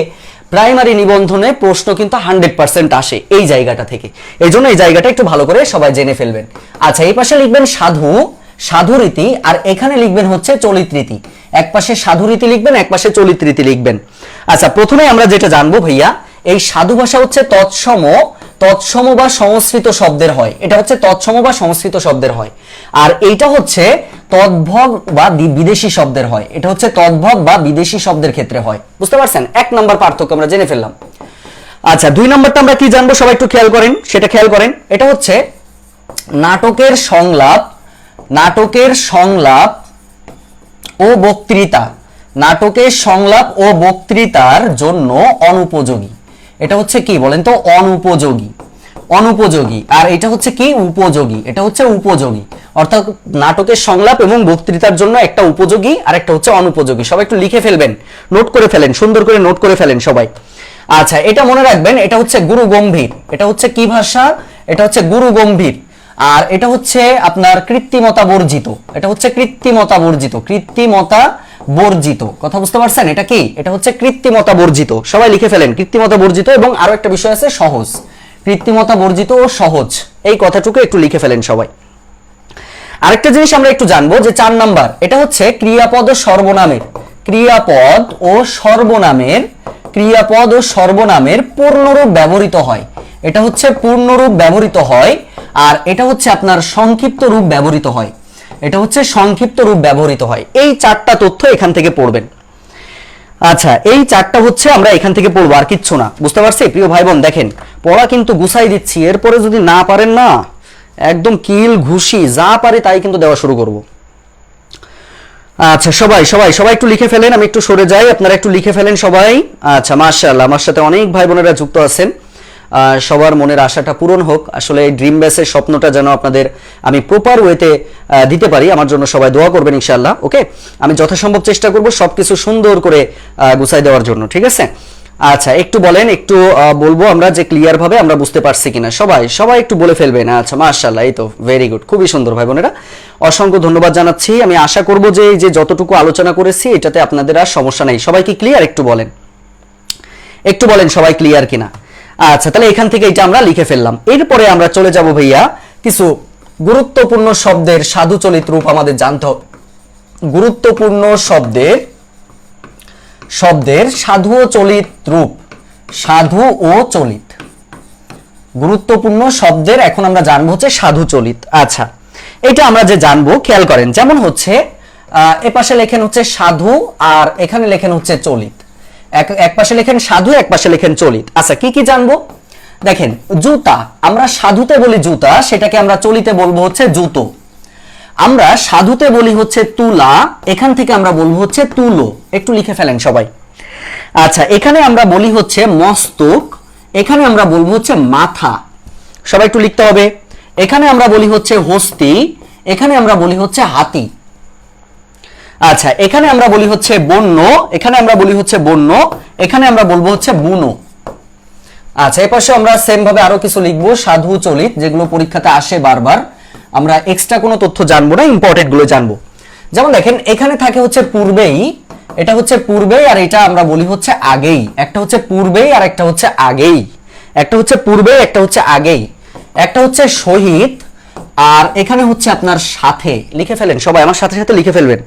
প্রাইমারি নিবন্ধনে প্রশ্ন কিন্তু 100% আসে এই জায়গাটা থেকে। এই জন্য এই জায়গাটা একটু ভালো করে সবাই জেনে ফেলবেন। আচ্ছা, এই পাশে লিখবেন সাধু রীতি, আর এখানে লিখবেন হচ্ছে চলিত রীতি। এক পাশে সাধু রীতি লিখবেন, এক পাশে চলিত রীতি লিখবেন। আচ্ছা, প্রথমে আমরা যেটা জানবো ভাইয়া, এই সাধু ভাষা হচ্ছে তৎসম বা সংস্কৃত শব্দের হয়। এটা হচ্ছে তৎসম বা সংস্কৃত শব্দের হয়। আর এইটা হচ্ছে তদ্ভব বা বিদেশি শব্দের হয়। এটা হচ্ছে তদ্ভব বা বিদেশি শব্দের ক্ষেত্রে হয়। বুঝতে পারছেন? এক নাম্বার পার্থক্য আমরা জেনে ফেললাম। আচ্ছা, দুই নাম্বারটা আমরা কি জানবো সবাই একটু খেয়াল করেন, সেটা খেয়াল করেন। এটা হচ্ছে নাটকের সংলাপ ও বক্তৃতা। নাটকের সংলাপ ও বক্তৃতার জন্য অনুপযোগী। এটা হচ্ছে কি বলেন তো? অনুপযোগী। আর এটা হচ্ছে কি? উপযোগী। এটা হচ্ছে উপযোগী। অর্থাৎ নাটকের সংলাপ এবং বক্তৃতার জন্য একটা উপযোগী আর একটা হচ্ছে অনুপযোগী। সবাই একটু লিখে ফেলবেন, নোট করে ফেলেন, সুন্দর করে নোট করে ফেলেন সবাই। আচ্ছা, এটা মনে রাখবেন, এটা হচ্ছে গুরু গম্ভীর। এটা হচ্ছে কি ভাষা? এটা হচ্ছে গুরু গম্ভীর। আর এটা হচ্ছে আপনার কৃত্রিমতা বর্জিত। এটা হচ্ছে কৃত্রিমতা বর্জিত। কথা বুঝতে পারছেন? এটা কি? এটা হচ্ছে কৃত্রিমতা বর্জিত। সবাই লিখে ফেলেন, কৃত্রিমতা বর্জিত। এবং আরো একটা বিষয় আছে সহজ। কৃত্রিমতা বর্জিত ও সহজ, এই কথাটুকু একটু লিখে ফেলেন সবাই। আরেকটা জিনিস আমরা একটু জানবো যে 4 নাম্বার, এটা হচ্ছে ক্রিয়াপদ ও সর্বনামের পূর্ণরূপ ব্যবহৃত হয়। এটা হচ্ছে পূর্ণরূপ ব্যবহৃত হয়। আর এটা হচ্ছে আপনার সংক্ষিপ্ত রূপ ব্যবহৃত হয়। এটা হচ্ছে সংক্ষিপ্ত রূপ ব্যবহৃত হয়। এই 4টা তথ্য এখান থেকে পড়বেন। আচ্ছা, এই 4টা হচ্ছে আমরা এখান থেকে পড়বো, আর কিচ্ছু না। বুঝতে পারছি প্রিয় ভাই বোন? দেখেন পড়া কিন্তু গুছাই দিচ্ছি, এরপরে যদি না পারেন না একদম কিল ঘুষি যা পারি তাই কিন্তু দেওয়া শুরু করব। আচ্ছা, সবাই একটু লিখে ফেলেন। আমি একটু সরে যাই, আপনারা একটু লিখে ফেলেন সবাই। আচ্ছা, মাশাআল্লাহ, আমার সাথে অনেক ভাই বোনেরা যুক্ত আছেন। সবার মনের আশাটা পূরণ হোক। আসলে ড্রিম ব্যাচের স্বপ্নটা যেন আপনাদের আমি প্রপার ওয়েতে দিতে পারি, আমার জন্য সবাই দোয়া করবেন ইনশাআল্লাহ। ওকে, আমি যথাসম্ভব চেষ্টা করব সবকিছু সুন্দর করে গুছাই দেওয়ার জন্য। ঠিক আছে? আচ্ছা একটু বলেন, একটু বলবো আমরা যে ক্লিয়ার ভাবে আমরা বুঝতে পারছি কিনা। সবাই সবাই একটু বলে ফেলবেন। আচ্ছা মাশাআল্লাহ, এই তো ভেরি গুড, খুবই সুন্দর ভাই বোনেরা, অসংখ্য ধন্যবাদ জানাচ্ছি। আমি আশা করব যে এই যে যতটুকু আলোচনা করেছি এটাতে আপনাদের আর সমস্যা নেই। সবাই কি ক্লিয়ার? একটু বলেন, একটু বলেন সবাই ক্লিয়ার কিনা। আচ্ছা তাহলে এখান থেকে এটা আমরা লিখে ফেললাম। এরপরে আমরা চলে যাব ভাইয়া কিছু গুরুত্বপূর্ণ শব্দের সাধু চলিত রূপ আমাদের জানতে হবে। গুরুত্বপূর্ণ শব্দের সাধু ও চলিত রূপ, সাধু ও চলিত। গুরুত্বপূর্ণ শব্দের এখন আমরা জানবো হচ্ছে সাধু চলিত। আচ্ছা এটা আমরা যে জানবো খেয়াল করেন, যেমন হচ্ছে এ পাশে লেখেন হচ্ছে সাধু আর এখানে লেখেন হচ্ছে চলিত। এক পাশে লেখেন সাধু, এক পাশে লেখেন চলিত। আচ্ছা কি কি জানবো দেখেন, জুতা আমরা সাধুতে বলি জুতা, সেটাকে আমরা চলিতে বলবো হচ্ছে জুতো। আমরা সাধুতে বলি হচ্ছে তুলা, এখান থেকে আমরা বলবো হচ্ছে তুলো। একটু লিখে ফেলেন সবাই। আচ্ছা এখানে আমরা বলি হচ্ছে মস্তক, এখানে আমরা বলবো হচ্ছে মাথা। সবাই একটু লিখতে হবে। এখানে আমরা বলি হচ্ছে হস্তি, এখানে আমরা বলি হচ্ছে হাতি। আচ্ছা এখানে আমরা বলি হচ্ছে বন্য, এখানে আমরা বলি হচ্ছে বন্য, এখানে আমরা বলবো হচ্ছে বুনো। আচ্ছা এই পাশে আমরা সেম ভাবে আরো কিছু লিখবো সাধু চলিত, যেগুলো পরীক্ষাতে আসে বারবার। আমরা এক্সট্রা কোনো তথ্য জানবো না, ইম্পর্টেন্ট গুলো জানবো। যেমন দেখেন এখানে থাকে হচ্ছে পূর্বেই, এটা হচ্ছে পূর্বেই আর এটা আমরা বলি হচ্ছে আগেই। একটা হচ্ছে পূর্বেই আর একটা হচ্ছে আগেই, একটা হচ্ছে পূর্বেই একটা হচ্ছে আগেই, একটা হচ্ছে সহিত আর এখানে হচ্ছে আপনার সাথে। লিখে ফেলেন সবাই, আমার সাথে সাথে লিখে ফেলবেন।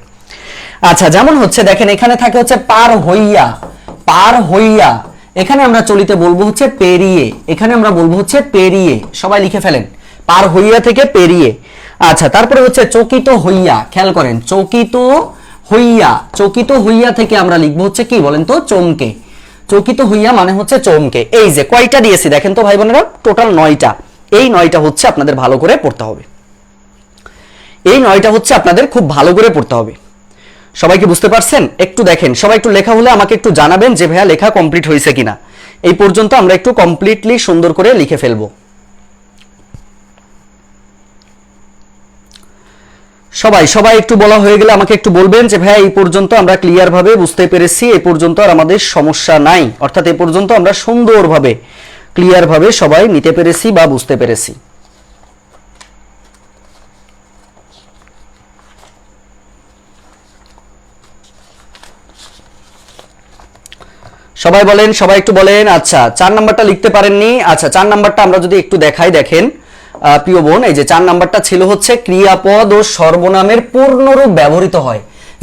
আচ্ছা যেমন হচ্ছে দেখেন এখানে থাকে হচ্ছে পার হইয়া, পার হইয়া। এখানে আমরা চলিতে বলবো হচ্ছে পেরিয়ে, এখানে আমরা বলবো হচ্ছে পেরিয়ে। সবাই লিখে ফেলেন, পার হইয়া থেকে পেরিয়ে। আচ্ছা তারপরে হচ্ছে চকিত হইয়া, খেয়াল করেন চকিত হইয়া, চকিত হইয়া থেকে আমরা লিখবো হচ্ছে কি বলেন তো চমকে। চকিত হইয়া মানে হচ্ছে চমকে। এই যে কয়টা দিয়েছি দেখেন তো ভাই বোনেরা, টোটাল 9টা। এই 9টা হচ্ছে আপনাদের ভালো করে পড়তে হবে, এই 9টা হচ্ছে আপনাদের খুব ভালো করে পড়তে হবে। সবাইকে বুঝতে পারছেন? একটু দেখেন সবাই, একটু লেখা হলে আমাকে একটু জানাবেন যে ভাইয়া লেখা কমপ্লিট হয়েছে কিনা। এই পর্যন্ত আমরা একটু কমপ্লিটলি সুন্দর করে লিখে ফেলবো। সবাই সবাই একটু বলা হয়ে গেলে আমাকে একটু বলবেন যে ভাইয়া এই পর্যন্ত আমরা ক্লিয়ার ভাবে বুঝতে পেরেছি, এই পর্যন্ত আর আমাদের সমস্যা নাই, অর্থাৎ এই পর্যন্ত আমরা সুন্দরভাবে ক্লিয়ার ভাবে সবাই নিতে পেরেছি বা বুঝতে পেরেছি। সবাই বলেন, সবাই একটু বলেন। আচ্ছা 4 নাম্বারটা লিখতে পারেননি। আচ্ছা 4 নাম্বারটা আমরা যদি একটু দেখাই, দেখেন প্রিয় বোন, এই যে 4 নাম্বারটা ছিল হচ্ছে ক্রিয়াপদ ও সর্বনামের পূর্ণরূপ ব্যবহৃত হয়।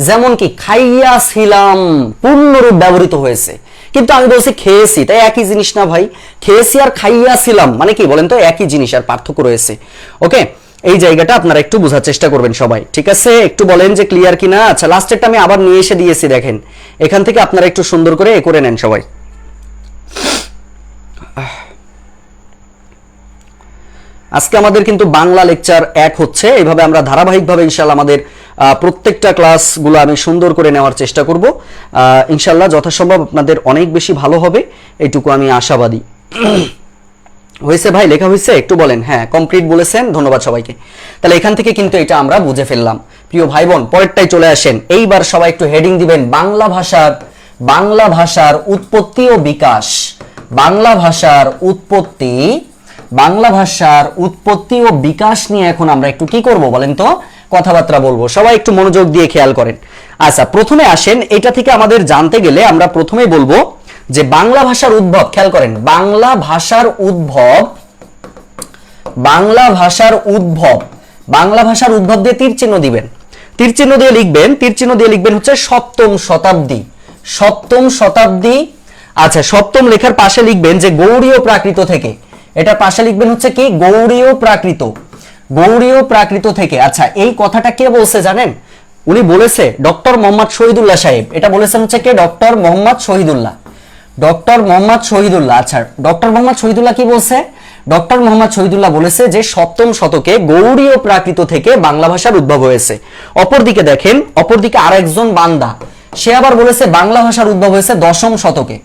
যেমন কি খাইয়াছিলাম, পূর্ণরূপ ব্যবহৃত হয়েছে, কিন্তু আমি বলছি খেয়েছি, তাই একই জিনিস না ভাই? খেয়েছি আর খাইয়াছিলাম মানে কি বলেন তো, একই জিনিস, আর পার্থক্য রয়েছে। ওকে, এই জায়গাটা আপনারা একটু বোঝার চেষ্টা করবেন সবাই, ঠিক আছে? একটু বলেন যে ক্লিয়ার কিনা। আচ্ছা লাস্টেরটা আমি আবার নিয়ে এসে দিয়েছি, দেখেন এখান থেকে আপনারা একটু সুন্দর করে এ করে নেন সবাই। আজকে আমাদের কিন্তু বাংলা লেকচার 1 হচ্ছে, এইভাবে আমরা ধারাবাহিকভাবে ইনশাআল্লাহ আমাদের প্রত্যেকটা ক্লাসগুলো আমি সুন্দর করে নেওয়ার চেষ্টা করব। ইনশাআল্লাহ যথাসম্ভব আপনাদের অনেক বেশি ভালো হবে, এইটুকু আমি আশাবাদী। হয়েছে ভাই, লেখা হয়েছে? একটু বলেন। হ্যাঁ কমপ্লিট বলেছেন, ধন্যবাদ সবাইকে। তাহলে এখান থেকে কিন্তু এটা আমরা বুঝে ফেললাম। প্রিয় ভাই বোন পরেরটাই চলে আসেন। এইবার সবাই একটু হেডিং দিবেন, বাংলা ভাষার উৎপত্তি ও বিকাশ। বাংলা ভাষার উৎপত্তি ও বিকাশ নিয়ে এখন আমরা একটু কি করব বলেন তো, কথাবার্তা বলবো। সবাই একটু মনোযোগ দিয়ে খেয়াল করেন। আচ্ছা প্রথমে আসেন, এটা থেকে আমাদের জানতে গেলে আমরা প্রথমে বলবো যে বাংলা ভাষার উদ্ভব। খেয়াল করেন, বাংলা ভাষার উদ্ভব দিয়ে তীর চিহ্ন দিবেন, তীর চিহ্ন দিয়ে লিখবেন হচ্ছে সপ্তম শতাব্দী। আচ্ছা সপ্তম লেখার পাশে লিখবেন যে গৌড়ীয় প্রাকৃত থেকে, এটার পাশে লিখবেন হচ্ছে কি গৌড়ীয় প্রাকৃত থেকে। আচ্ছা এই কথাটা কে বলছে জানেন? উনি বলেছে ডক্টর মোহাম্মদ শহীদুল্লাহ সাহেব। এটা বলেছেন হচ্ছে কে? ডক্টর মোহাম্মদ শহীদুল্লাহ। আচ্ছা ডক্টর মোহাম্মদ শহীদুল্লাহ কি বলছে? ডক্টর মোহাম্মদ শহীদুল্লাহ বলেছে যে সপ্তম শতকে গৌড়ীয় প্রাকৃত থেকে বাংলা ভাষার উদ্ভব হয়েছে। অপরদিকে দেখেন, অপরদিকে আরেকজন বান্দা, সে আবার বলেছে বাংলা ভাষার উদ্ভব হয়েছে দশম শতকে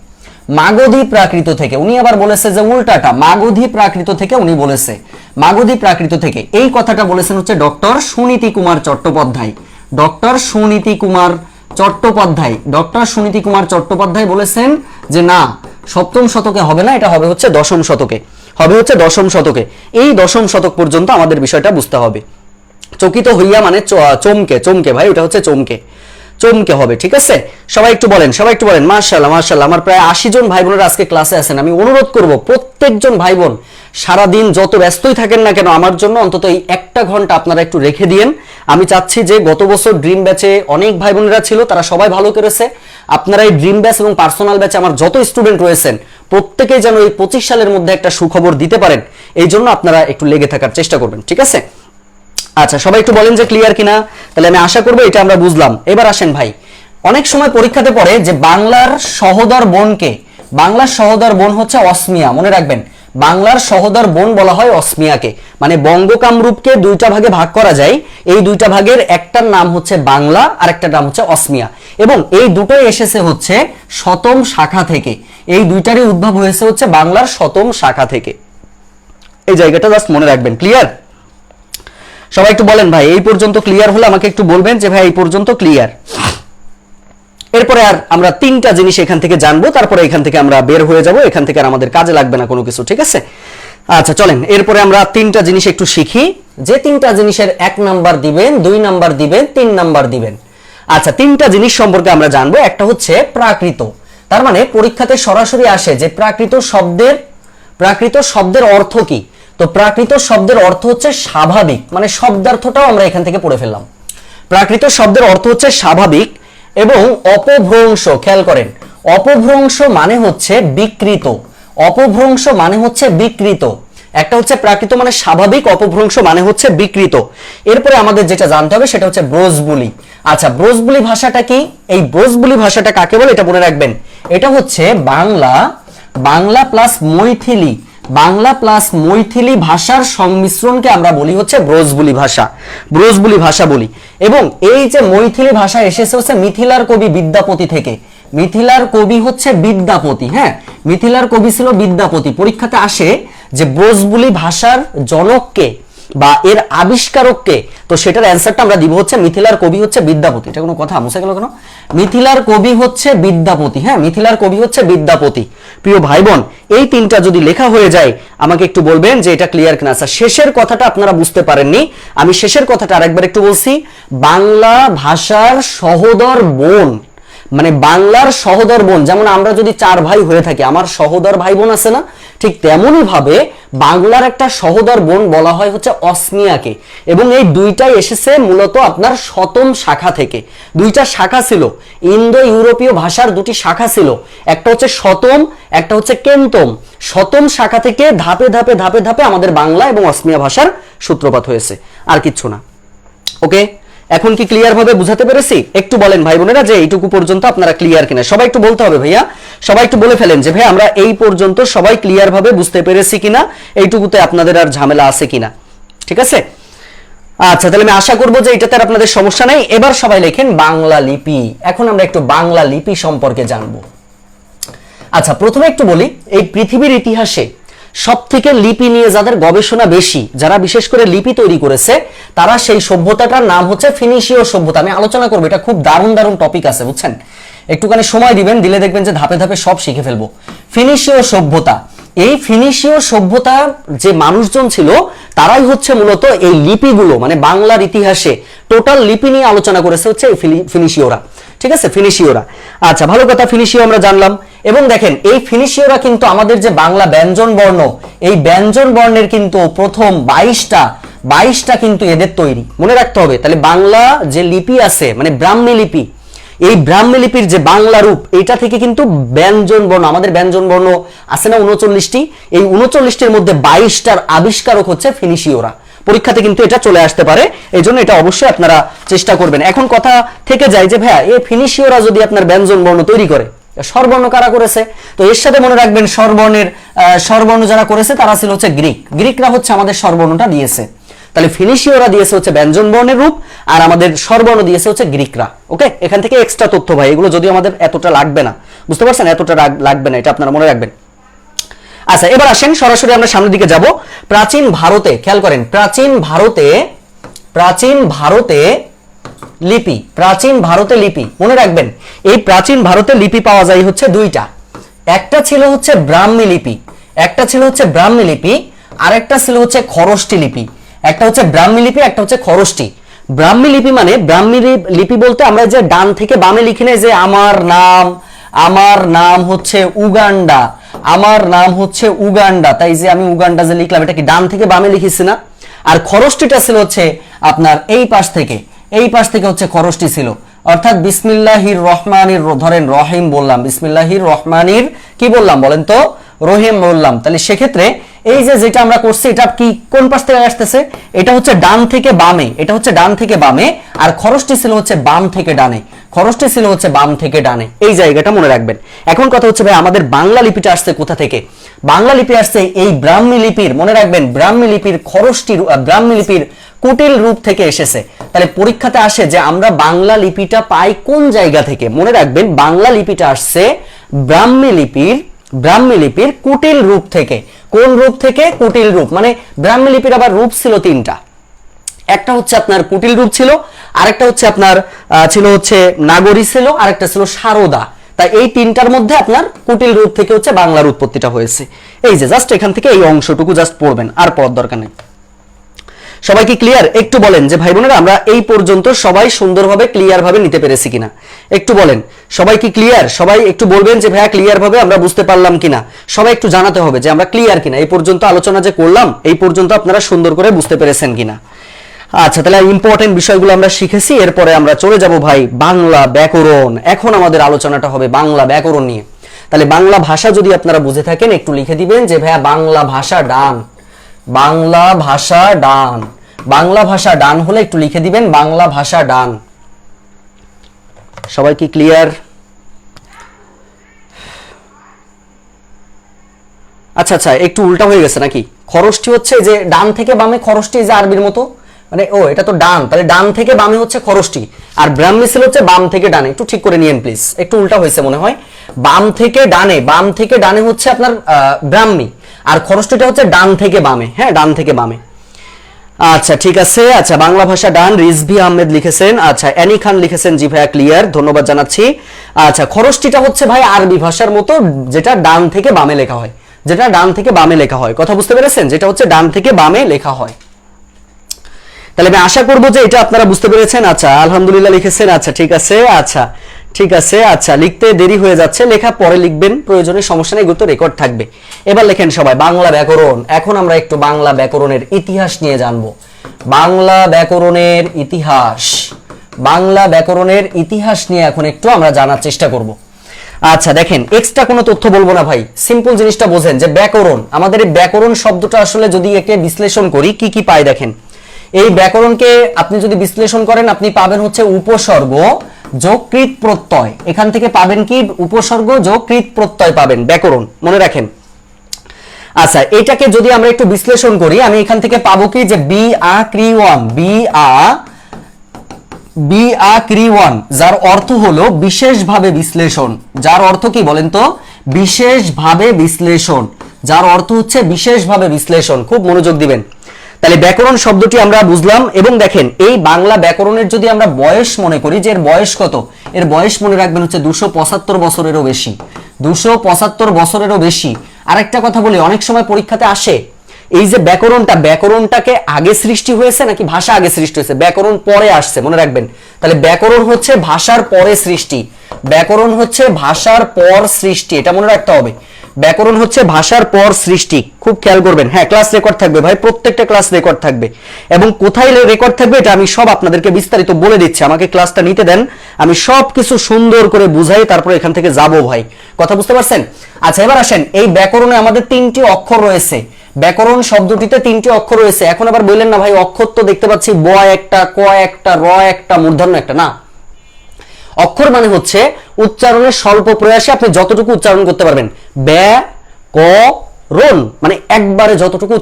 মাগধী প্রাকৃত থেকে। উনি আবার বলেছে যে উল্টাটা, মাগধী প্রাকৃত থেকে উনি বলেছে, মাগধী প্রাকৃত থেকে। এই কথাটা বলেছেন হচ্ছে ডক্টর সুনীতি কুমার চট্টোপাধ্যায়। ডক্টর সুনীতি কুমার চট্টোপাধ্যায় বলেছেন যে না, সপ্তম শতকে হবে না, এটা হবে হচ্ছে দশম শতকে, হবে হচ্ছে দশম শতকে। এই দশম শতক পর্যন্ত আমাদের বিষয়টা বুঝতে হবে। চকিত হইয়া মানে চমকে, চমকে ভাই, ওটা হচ্ছে চমকে, চমকে হবে, ঠিক আছে? সবাই একটু বলেন, সবাই একটু বলেন মাশাআল্লাহ মাশাআল্লাহ। আমার প্রায় 80 জন ভাই বোনেরা আজকে ক্লাসে আছেন। আমি অনুরোধ করব প্রত্যেকজন ভাই বোন সারাদিন যত ব্যস্তই থাকেন না কেন, আমার জন্য অন্তত এই একটা ঘন্টা আপনারা একটু রেখে দিয়েন। আমি চাচ্ছি যে গত বছর ড্রিম ব্যাচে অনেক ভাই বোনেরা ছিল, তারা সবাই ভালো করেছে। আপনারা এই ড্রিম ব্যাচ এবং পার্সোনাল ব্যাচে আমার যত স্টুডেন্ট রয়েছেন প্রত্যেকেই যেন এই 25 সালের মধ্যে একটা সুখবর দিতে পারেন, এই জন্য আপনারা একটু লেগে থাকার চেষ্টা করবেন, ঠিক আছে? আচ্ছা, সবাই একটু বলেন যে ক্লিয়ার কিনা। তাহলে আমি আশা করবো এটা আমরা বুঝলাম। এবার আসেন ভাই, অনেক সময় পরীক্ষাতে পড়ে যে বাংলার সহোদর বোনকে, বাংলার সহোদর বোন হচ্ছে অসমিয়া, মনে রাখবেন বাংলার সহোদর বোন বলা হয় অসমিয়াকে। মানে বঙ্গ কামরূপকে দুইটা ভাগে ভাগ করা যায়, এই দুইটা ভাগের একটার নাম হচ্ছে বাংলা আর একটার নাম হচ্ছে অসমিয়া, এবং এই দুটোই এসেছে হচ্ছে শতম শাখা থেকে। এই দুইটারই উদ্ভব হয়েছে হচ্ছে বাংলার শতম শাখা থেকে। এই জায়গাটা জাস্ট মনে রাখবেন। ক্লিয়ার? সবাই একটু বলেন ভাই এই পর্যন্ত ক্লিয়ার হলে আমাকে একটু বলবেন যে ভাই এই পর্যন্ত ক্লিয়ার। এরপরে আর আমরা তিনটা জিনিস এখান থেকে জানবো, তারপরে এখান থেকে আমরা বের হয়ে যাব, এখান থেকে আর আমাদের কাজে লাগবে না কোনো কিছু, ঠিক আছে? আচ্ছা চলেন, এরপরে আমরা তিনটা জিনিস একটু শিখি, যে তিনটা জিনিসের 1 নাম্বার দিবেন, 2 নাম্বার দিবেন, 3 নাম্বার দিবেন। আচ্ছা, তিনটা জিনিস সম্পর্কে আমরা জানবো। একটা হচ্ছে প্রাকৃত, তার মানে পরীক্ষাতে সরাসরি আসে যে প্রাকৃত শব্দের অর্থ কি। তো প্রাকৃত শব্দের অর্থ হচ্ছে স্বাভাবিক, মানে শব্দার্থটাও আমরা এখান থেকে পড়ে ফেললাম। প্রাকৃত শব্দের অর্থ হচ্ছে স্বাভাবিক এবং অপভ্রংশ। খেয়াল করেন, অপভ্রংশ মানে হচ্ছে বিকৃত, অপভ্রংশ মানে হচ্ছে বিকৃত। একটা হচ্ছে প্রাকৃত মানে স্বাভাবিক, অপভ্রংশ মানে হচ্ছে বিকৃত। এরপরে আমাদের যেটা জানতে হবে সেটা হচ্ছে ব্রজবুলি। আচ্ছা, ব্রজবুলি ভাষাটা কি? এই ব্রজবুলি ভাষাটা কাকে বলে এটা মনে রাখবেন। এটা হচ্ছে বাংলা প্লাস মৈথিলি, বাংলা প্লাস মৈথিলি ভাষার সংমিশ্রণকে আমরা বলি হচ্ছে ব্রজবুলি ভাষা, ব্রজবুলি ভাষা বলি। এবং এই যে মৈথিলি ভাষা এসেছে হচ্ছে মিথিলার কবি বিদ্যাপতি থেকে। মিথিলার কবি হচ্ছে বিদ্যাপতি, হ্যাঁ, মিথিলার কবি ছিল বিদ্যাপতি। পরীক্ষাতে আসে যে ব্রজবুলি ভাষার জনককে বা এর আবিষ্কারককে, তো সেটার অ্যান্সারটা আমরা দিব হচ্ছে মিথিলার কবি হচ্ছে বিদ্যাপতি। এটা কোনো কথা মুছে গেল কেন? মিথিলার কবি হচ্ছে বিদ্যাপতি, হ্যাঁ, মিথিলার কবি হচ্ছে বিদ্যাপতি। প্রিয় ভাই বোন, এই তিনটা যদি লেখা হয়ে যায় আমাকে একটু বলবেন যে এটা ক্লিয়ার কিনা। আচ্ছা, শেষের কথাটা আপনারা বুঝতে পারেননি, আমি শেষের কথাটা আরেকবার একটু বলছি। বাংলা ভাষার সহোদর বোন, মানে বাংলার সহোদর বোন, যেমন আমরা যদি 4 ভাই হয়ে থাকি, আমার সহোদর ভাই বোন আছে না, ঠিক তেমনই ভাবে বাংলার একটা সহোদর বোন বলা হয় হচ্ছে অসমিয়াকে। এবং এই দুইটাই এসেছে মূলত আপনার শতম শাখা থেকে। দুইটা শাখা ছিল, ইন্দো ইউরোপীয় ভাষার দুটি শাখা ছিল, একটা হচ্ছে শতম, একটা হচ্ছে কেন্তম। শতম শাখা থেকে ধাপে ধাপে ধাপে ধাপে আমাদের বাংলা এবং অসমিয়া ভাষার সূত্রপাত হয়েছে, আর কিচ্ছু না। ওকে, এখন কি ক্লিয়ার ভাবে বুঝাতে পেরেছি? একটু বলেন ভাই বোনেরা যে এইটুকু পর্যন্ত আপনারা ক্লিয়ার কিনা। সবাই একটু বলতে হবে ভাইয়া, সবাই একটু বলে ফেলেন যে ভাই আমরা এই পর্যন্ত সবাই ক্লিয়ার ভাবে বুঝতে পেরেছি কিনা, এইটুকুতে আপনাদের আর ঝামেলা আছে কিনা, ঠিক আছে? আচ্ছা, তাহলে আমি আশা করবো যে এটাতে আর আপনাদের সমস্যা নেই। এবার সবাই লেখেন বাংলা লিপি। এখন আমরা একটু বাংলা লিপি সম্পর্কে জানবো। আচ্ছা, প্রথমে একটু বলি, এই পৃথিবীর ইতিহাসে সব থেকে লিপি নিয়ে যাদের গবেষণা বেশি, যারা বিশেষ করে লিপি তৈরি করেছে, তারা সেই সভ্যতাটার নাম হচ্ছে ফিনিশীয় সভ্যতা। আমি আলোচনা করবো, এটা খুব দারুণ দারুণ টপিক আছে, বুঝছেন? একটুখানি সময় দিবেন, দিলে দেখবেন যে ধাপে ধাপে সব শিখে ফেলবো। ফিনিশীয় সভ্যতা, এই ফিনিশীয় সভ্যতার যে মানুষজন ছিল তারাই হচ্ছে মূলত এই লিপিগুলো, মানে বাংলার ইতিহাসে টোটাল লিপি নিয়ে আলোচনা করেছে হচ্ছে এই ফিনিশীয়রা, ঠিক আছে? ফিনিশীয়রা। আচ্ছা, ভালো কথা, ফিনিশীয় আমরা জানলাম। এবং দেখেন এই ফিনিশীয়রা কিন্তু আমাদের যে বাংলা ব্যঞ্জন বর্ণ, এই ব্যঞ্জন বর্ণের কিন্তু প্রথম 22টা কিন্তু এদের তৈরি, মনে রাখতে হবে। তাহলে বাংলা যে লিপি আছে, মানে ব্রাহ্মী লিপি, এই ব্রাহ্মী লিপির যে বাংলা রূপ, এটা থেকে কিন্তু ব্যঞ্জন বর্ণ, আমাদের ব্যঞ্জন বর্ণ আছে না 39টি, এই 39টির মধ্যে 22টার আবিষ্কারক হচ্ছে ফিনিশীয়রা। পরীক্ষাতে কিন্তু এটা চলে আসতে পারে, এই জন্য এটা অবশ্যই আপনারা চেষ্টা করবেন। এখন কথা থেকে যায় যে ভাইয়া এই ফিনিশীয়রা যদি আপনার ব্যঞ্জন বর্ণ তৈরি করে, স্বরবর্ণ কারা করেছে? তো এর সাথে মনে রাখবেন স্বরবর্ণ যারা করেছে তারা ছিল হচ্ছে গ্রিকরা হচ্ছে আমাদের স্বরবর্ণটা দিয়েছে। তাহলে ফিনিশীয়রা দিয়েছে হচ্ছে ব্যঞ্জন বর্ণের রূপ, আর আমাদের স্বরবর্ণ দিয়েছে হচ্ছে গ্রিকরা। ওকে, এখান থেকে এক্সট্রা তথ্য ভাই, এগুলো যদি আমাদের এতটা লাগবে না, বুঝতে পারছেন? এতটা লাগবে না, এটা আপনারা মনে রাখবেন। আচ্ছা, এবার আসেন সরাসরি আমরা সামনের দিকে যাব। প্রাচীন ভারতে, খেয়াল করেন, প্রাচীন ভারতে লিপি, প্রাচীন ভারতে লিপি, মনে রাখবেন এই প্রাচীন ভারতে লিপি পাওয়া যায় হচ্ছে দুইটা। একটা ছিল হচ্ছে ব্রাহ্মী লিপি, একটা ছিল হচ্ছে ব্রাহ্মী লিপি, আরেকটা ছিল হচ্ছে খরষ্টি লিপি। একটা হচ্ছে ব্রাহ্মী লিপি, একটা হচ্ছে খরষ্টি। ব্রাহ্মী লিপি মানে, ব্রাহ্মী লিপি বলতে আমরা যে ডান থেকে বামে লিখি না, যে আমার নাম হচ্ছে উগান্ডা, আমার নাম হচ্ছে উগান্ডা, তাই যে আমি উগান্ডা যে লিখলাম, এটা কি ডান থেকে বামে লিখেছি না? আর খরষ্টিটা ছিল হচ্ছে আপনার এই পাশ থেকে হচ্ছে খরষ্টি ছিল, অর্থাৎ বিসমিল্লাহির রহমানির, ধরেন রহিম বললাম, বিসমিল্লাহির রহমানির কি বললাম বলেন তো, রহিম বললাম। তাহলে সেক্ষেত্রে এই যে যেটা আমরা করছি, এটা কি কোন পাশ থেকে আসতেছে? এটা হচ্ছে ডান থেকে বামে, এটা হচ্ছে ডান থেকে বামে, আর খরষ্টি ছিল হচ্ছে বাম থেকে ডানে, খরষ্টি ছিল হচ্ছে বাম থেকে ডানে। এই জায়গাটা মনে রাখবেন। এখন কথা হচ্ছে ভাই, আমাদের বাংলা লিপিটা আসছে কোথা থেকে? বাংলা লিপি আসছে এই ব্রাহ্মী লিপির, মনে রাখবেন, ব্রাহ্মী লিপির খরষ্টি, ব্রাহ্মী লিপির কুটিল রূপ থেকে এসেছে। তাহলে পরীক্ষাতে আসে যে আমরা বাংলা লিপিটা পাই কোন জায়গা থেকে? মনে রাখবেন, বাংলা লিপিটা আসছে ব্রাহ্মী লিপির কুটিল রূপ থেকে। কোন রূপ থেকে? কুটিল রূপ। মানে ব্রাহ্মী লিপির আবার রূপ ছিল তিনটা, একটা হচ্ছে আপনার কুটিল রূপ ছিল, আরেকটা হচ্ছে আপনার ছিল হচ্ছে নাগরী ছিল, আরেকটা ছিল সারদা। তাই এই তিনটার মধ্যে আপনার কুটিল রূপ থেকে হচ্ছে বাংলার উৎপত্তিটা হয়েছে। এই যে জাস্ট এখান থেকে এই অংশটুকু জাস্ট পড়বেন, আর পড়ার দরকার নেই। সবাই কি ক্লিয়ার? একটু বলেন যে ভাই বোনেরা আমরা এই পর্যন্ত সবাই সুন্দরভাবে ক্লিয়ার ভাবে নিতে পেরেছি কিনা, একটু বলেন। সবাই কি ক্লিয়ার? সবাই একটু বলবেন যে ভাইয়া ক্লিয়ার ভাবে আমরা বুঝতে পারলাম কিনা। সবাই একটু জানাতে হবে যে আমরা ক্লিয়ার কিনা, এই পর্যন্ত আলোচনা যে করলাম এই পর্যন্ত আপনারা সুন্দর করে বুঝতে পেরেছেন কিনা। আচ্ছা, তাহলে ইম্পর্টেন্ট বিষয়গুলো আমরা শিখেছি। এরপরে আমরা চলে যাব ভাই বাংলা ব্যাকরণ। এখন আমাদের আলোচনাটা হবে বাংলা ব্যাকরণ নিয়ে। তাহলে বাংলা ভাষা যদি আপনারা বুঝে থাকেন একটু লিখে দিবেন যে ভাইয়া বাংলা ভাষা ডান, বাংলা ভাষা ডান। বাংলা ভাষা ডান হলে একটু লিখে দিবেন বাংলা ভাষা ডান। সবাই কি ক্লিয়ার? আচ্ছা আচ্ছা, একটু উল্টা হয়ে গেছে নাকি? খরষ্টি হচ্ছে যে ডান থেকে বামে, খরষ্টি যে আরবির মতো, মানে ও এটা তো ডান, তাহলে ডান থেকে বামে হচ্ছে খরষ্টি, আর ব্রাহ্মী ছিল হচ্ছে বাম থেকে ডানে। একটু ঠিক করে নিয়েন প্লিজ, একটু উল্টা হয়েছে মনে হয়। বাম থেকে ডানে হচ্ছে আপনার ব্রাহ্মী, আর খরষ্টিটা হচ্ছে ডান থেকে বামে। হ্যাঁ, ডান থেকে বামে। আচ্ছা ঠিক আছে। আচ্ছা, বাংলা ভাষা ডান রিজভি আহমেদ লিখেছেন। আচ্ছা, অ্যানি খান লিখেছেন জি ভাইয়া ক্লিয়ার, ধন্যবাদ জানাচ্ছি। আচ্ছা, খরষ্টিটা হচ্ছে ভাই আরবি ভাষার মতো, যেটা ডান থেকে বামে লেখা হয়, যেটা ডান থেকে বামে লেখা হয়। কথা বুঝতে পেরেছেন? যেটা হচ্ছে ডান থেকে বামে লেখা হয়। তাহলে আমি আশা করবো যে এটা আপনারা বুঝতে পেরেছেন। আচ্ছা, আলহামদুলিল্লাহ লিখেছেন। আচ্ছা ঠিক আছে। আচ্ছা ঠিক আছে। আচ্ছা, লিখতে দেরি হয়ে যাচ্ছে, লেখা পরে লিখবেন, প্রয়োজনে সমস্যা নেই, গুরুত্ব রেকর্ড থাকবে। এবার লেখেন সবাই বাংলা ব্যাকরণ। এখন আমরা একটু বাংলা ব্যাকরণের ইতিহাস নিয়ে জানবো। বাংলা ব্যাকরণের ইতিহাস, বাংলা ব্যাকরণের ইতিহাস নিয়ে এখন একটু আমরা জানার চেষ্টা করব। আচ্ছা দেখেন, এক্সট্রা কোনো তথ্য বলবো না ভাই, সিম্পল জিনিসটা বোঝেন যে ব্যাকরণ, আমাদের এই ব্যাকরণ শব্দটা আসলে যদি একে বিশ্লেষণ করি কি কি পাই দেখেন। এই ব্যাকরণকে আপনি যদি বিশ্লেষণ করেন আপনি পাবেন হচ্ছে উপসর্গ যোগ কৃত প্রত্যয়। এখান থেকে পাবেন কি? উপসর্গ যোগ কৃত প্রত্যয় পাবেন ব্যাকরণ, মনে রাখেন। আচ্ছা, এটাকে যদি আমরা একটু বিশ্লেষণ করি, আমি এখান থেকে পাবো কি যে বি আ ক্রিওয়ান, বি আ ক্রিওয়ান, যার অর্থ হলো বিশেষভাবে বিশ্লেষণ। যার অর্থ কি বলেন তো? বিশেষভাবে বিশ্লেষণ, যার অর্থ হচ্ছে বিশেষভাবে বিশ্লেষণ। খুব মনোযোগ দিবেন। তাহলে ব্যাকরণ শব্দটি আমরা বুঝলাম। এবং দেখেন, এই বাংলা ব্যাকরণের যদি আমরা বয়স মনে করি যে এর বয়স কত, এর বয়স মনে রাখবেন হচ্ছে 275 বছরেরও বেশি, 275 বছরেরও বেশি। আরেকটা কথা বলি, অনেক সময় পরীক্ষাতে আসে এই যে ব্যাকরণটাকে আগে সৃষ্টি হয়েছে নাকি ভাষা আগে সৃষ্টি হয়েছে? ব্যাকরণ পরে আসছে, মনে রাখবেন। তাহলে ব্যাকরণ হচ্ছে ভাষার পরে সৃষ্টি, ব্যাকরণ হচ্ছে ভাষার পর সৃষ্টি, এটা মনে রাখতে হবে। ব্যাকরণ হচ্ছে ভাষার পর সৃষ্টি, খুব খেয়াল করবেন। হ্যাঁ, ক্লাস রেকর্ড থাকবে ভাই, প্রত্যেকটা ক্লাস রেকর্ড থাকবে, এবং কোথায় রেকর্ড থাকবে এটা আমি সব আপনাদেরকে বিস্তারিত বলে দিচ্ছি। আমাকে ক্লাসটা নিতে দেন, আমি সব কিছু সুন্দর করে বুঝাই, তারপর এখান থেকে যাবো ভাই। কথা বুঝতে পারছেন? আচ্ছা, এবার আসেন, এই ব্যাকরণে আমাদের 3টি অক্ষর রয়েছে। ব্যাকরণ শব্দটিতে 3টি অক্ষর রয়েছে। এখন আবার বললেন না ভাই অক্ষর তো দেখতে পাচ্ছি ব একটা, ক একটা, র একটা, মূর্ধন্য একটা, না। অক্ষর মানে হচ্ছে উচ্চারণের স্বল্প প্রয়াসে আপনি যতটুকু উচ্চারণ করতে পারবেন। ব্যাকরণ মানে একবারে যতটুকু